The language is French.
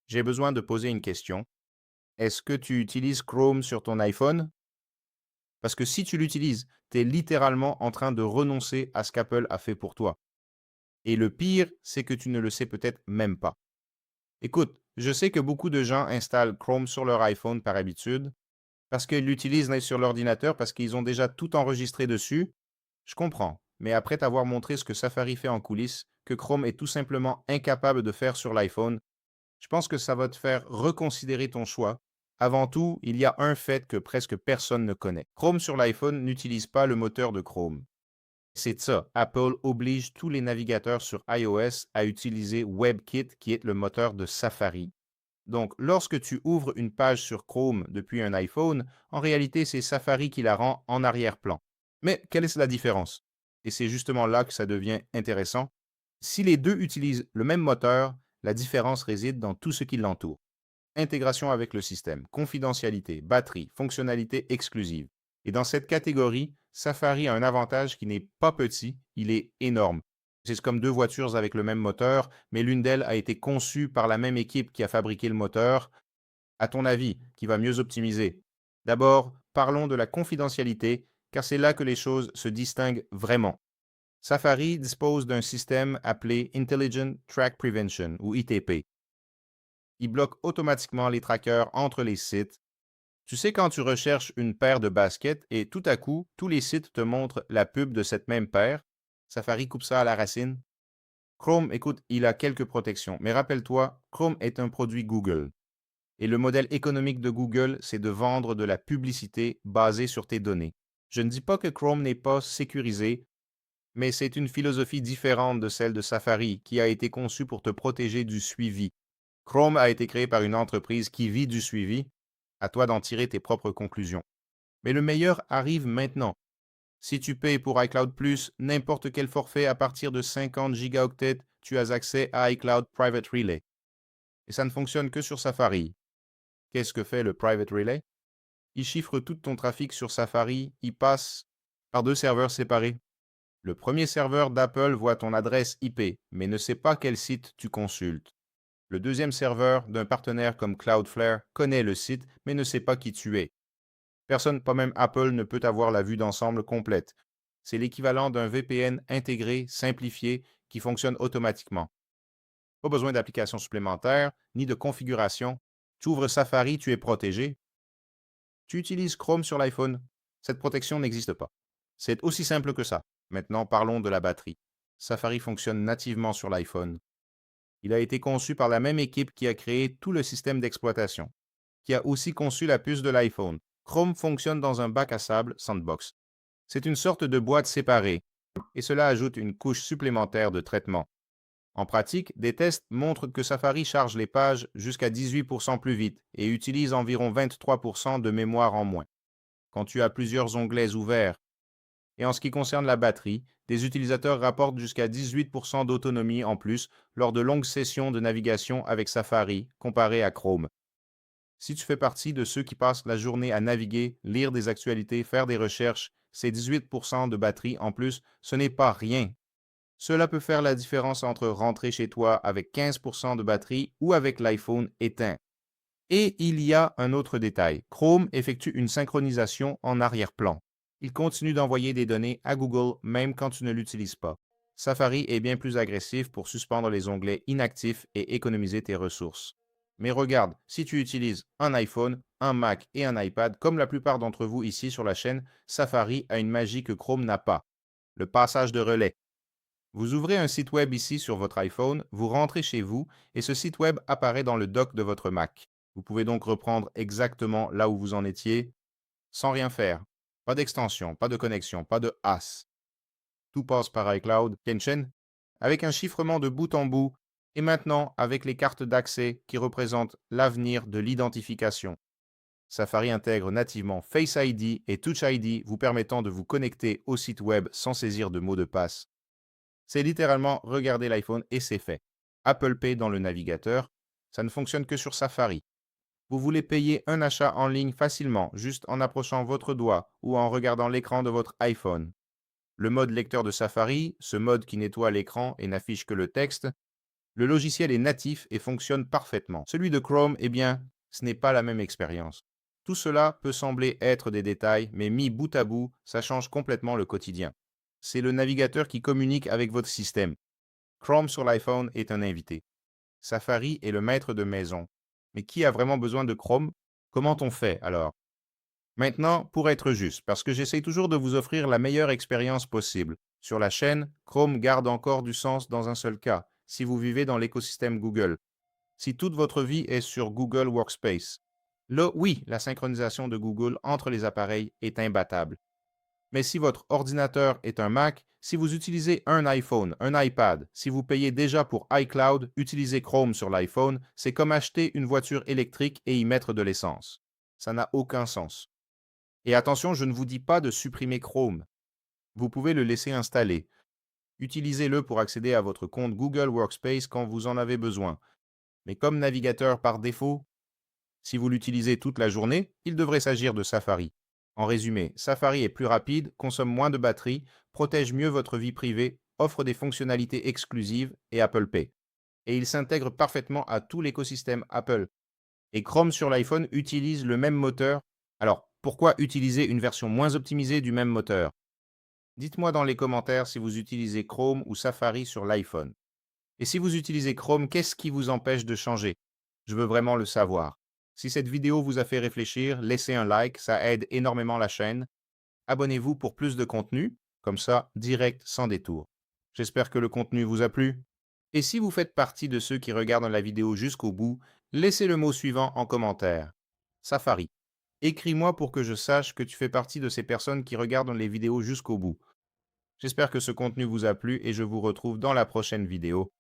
J'ai besoin de poser une question. Est-ce que tu utilises Chrome sur ton iPhone? Parce que si tu l'utilises, tu es littéralement en train de renoncer à ce qu'Apple a fait pour toi. Et le pire, c'est que tu ne le sais peut-être même pas. Écoute, je sais que beaucoup de gens installent Chrome sur leur iPhone par habitude, parce qu'ils l'utilisent sur l'ordinateur, parce qu'ils ont déjà tout enregistré dessus. Je comprends. Mais après t'avoir montré ce que Safari fait en coulisses, que Chrome est tout simplement incapable de faire sur l'iPhone, je pense que ça va te faire reconsidérer ton choix. Avant tout, il y a un fait que presque personne ne connaît. Chrome sur l'iPhone n'utilise pas le moteur de Chrome. C'est ça, Apple oblige tous les navigateurs sur iOS à utiliser WebKit, qui est le moteur de Safari. Donc, lorsque tu ouvres une page sur Chrome depuis un iPhone, en réalité, c'est Safari qui la rend en arrière-plan. Mais quelle est la différence? Et c'est justement là que ça devient intéressant. Si les deux utilisent le même moteur, la différence réside dans tout ce qui l'entoure. Intégration avec le système, confidentialité, batterie, fonctionnalité exclusive. Et dans cette catégorie, Safari a un avantage qui n'est pas petit, il est énorme. C'est comme deux voitures avec le même moteur, mais l'une d'elles a été conçue par la même équipe qui a fabriqué le moteur. À ton avis, qui va mieux optimiser? D'abord, parlons de la confidentialité, car c'est là que les choses se distinguent vraiment. Safari dispose d'un système appelé Intelligent Track Prevention, ou ITP. Il bloque automatiquement les trackers entre les sites. Tu sais, quand tu recherches une paire de baskets et tout à coup, tous les sites te montrent la pub de cette même paire, Safari coupe ça à la racine. Chrome, écoute, il a quelques protections, mais rappelle-toi, Chrome est un produit Google. Et le modèle économique de Google, c'est de vendre de la publicité basée sur tes données. Je ne dis pas que Chrome n'est pas sécurisé, mais c'est une philosophie différente de celle de Safari, qui a été conçue pour te protéger du suivi. Chrome a été créé par une entreprise qui vit du suivi. À toi d'en tirer tes propres conclusions. Mais le meilleur arrive maintenant. Si tu payes pour iCloud Plus n'importe quel forfait à partir de 50 gigaoctets, tu as accès à iCloud Private Relay. Et ça ne fonctionne que sur Safari. Qu'est-ce que fait le Private Relay? Il chiffre tout ton trafic sur Safari, il passe par deux serveurs séparés. Le premier serveur d'Apple voit ton adresse IP, mais ne sait pas quel site tu consultes. Le deuxième serveur d'un partenaire comme Cloudflare connaît le site, mais ne sait pas qui tu es. Personne, pas même Apple, ne peut avoir la vue d'ensemble complète. C'est l'équivalent d'un VPN intégré, simplifié, qui fonctionne automatiquement. Pas besoin d'application supplémentaire, ni de configuration. Tu ouvres Safari, tu es protégé. Tu utilises Chrome sur l'iPhone. Cette protection n'existe pas. C'est aussi simple que ça. Maintenant, parlons de la batterie. Safari fonctionne nativement sur l'iPhone. Il a été conçu par la même équipe qui a créé tout le système d'exploitation, qui a aussi conçu la puce de l'iPhone. Chrome fonctionne dans un bac à sable Sandbox. C'est une sorte de boîte séparée, et cela ajoute une couche supplémentaire de traitement. En pratique, des tests montrent que Safari charge les pages jusqu'à 18% plus vite et utilise environ 23% de mémoire en moins. Quand tu as plusieurs onglets ouverts, et en ce qui concerne la batterie, des utilisateurs rapportent jusqu'à 18% d'autonomie en plus lors de longues sessions de navigation avec Safari comparé à Chrome. Si tu fais partie de ceux qui passent la journée à naviguer, lire des actualités, faire des recherches, ces 18% de batterie en plus, ce n'est pas rien. Cela peut faire la différence entre rentrer chez toi avec 15% de batterie ou avec l'iPhone éteint. Et il y a un autre détail. Chrome effectue une synchronisation en arrière-plan. Il continue d'envoyer des données à Google même quand tu ne l'utilises pas. Safari est bien plus agressif pour suspendre les onglets inactifs et économiser tes ressources. Mais regarde, si tu utilises un iPhone, un Mac et un iPad, comme la plupart d'entre vous ici sur la chaîne, Safari a une magie que Chrome n'a pas. Le passage de relais. Vous ouvrez un site web ici sur votre iPhone, vous rentrez chez vous et ce site web apparaît dans le dock de votre Mac. Vous pouvez donc reprendre exactement là où vous en étiez sans rien faire. Pas d'extension, pas de connexion, pas de as. Tout passe par iCloud, Kenshin, avec un chiffrement de bout en bout et maintenant avec les cartes d'accès qui représentent l'avenir de l'identification. Safari intègre nativement Face ID et Touch ID vous permettant de vous connecter au site web sans saisir de mot de passe. C'est littéralement regarder l'iPhone et c'est fait. Apple Pay dans le navigateur, ça ne fonctionne que sur Safari. Vous voulez payer un achat en ligne facilement, juste en approchant votre doigt ou en regardant l'écran de votre iPhone. Le mode lecteur de Safari, ce mode qui nettoie l'écran et n'affiche que le texte, Le logiciel est natif et fonctionne parfaitement. Celui de Chrome, eh bien, ce n'est pas la même expérience. Tout cela peut sembler être des détails, mais mis bout à bout, ça change complètement le quotidien. C'est le navigateur qui communique avec votre système. Chrome sur l'iPhone est un invité. Safari est le maître de maison. Mais qui a vraiment besoin de Chrome? Comment on fait alors? Maintenant, pour être juste, parce que j'essaye toujours de vous offrir la meilleure expérience possible, sur la chaîne, Chrome garde encore du sens dans un seul cas, si vous vivez dans l'écosystème Google. Si toute votre vie est sur Google Workspace. Là, oui, la synchronisation de Google entre les appareils est imbattable. Mais si votre ordinateur est un Mac, si vous utilisez un iPhone, un iPad, si vous payez déjà pour iCloud, utiliser Chrome sur l'iPhone, c'est comme acheter une voiture électrique et y mettre de l'essence. Ça n'a aucun sens. Et attention, je ne vous dis pas de supprimer Chrome. Vous pouvez le laisser installer. Utilisez-le pour accéder à votre compte Google Workspace quand vous en avez besoin. Mais comme navigateur par défaut, si vous l'utilisez toute la journée, il devrait s'agir de Safari. En résumé, Safari est plus rapide, consomme moins de batterie, protège mieux votre vie privée, offre des fonctionnalités exclusives et Apple Pay. Et il s'intègre parfaitement à tout l'écosystème Apple. Et Chrome sur l'iPhone utilise le même moteur. Alors, pourquoi utiliser une version moins optimisée du même moteur? Dites-moi dans les commentaires si vous utilisez Chrome ou Safari sur l'iPhone. Et si vous utilisez Chrome, qu'est-ce qui vous empêche de changer? Je veux vraiment le savoir. Si cette vidéo vous a fait réfléchir, laissez un like, ça aide énormément la chaîne. Abonnez-vous pour plus de contenu, comme ça, direct, sans détour. J'espère que le contenu vous a plu. Et si vous faites partie de ceux qui regardent la vidéo jusqu'au bout, laissez le mot suivant en commentaire. Safari. Écris-moi pour que je sache que tu fais partie de ces personnes qui regardent les vidéos jusqu'au bout. J'espère que ce contenu vous a plu et je vous retrouve dans la prochaine vidéo.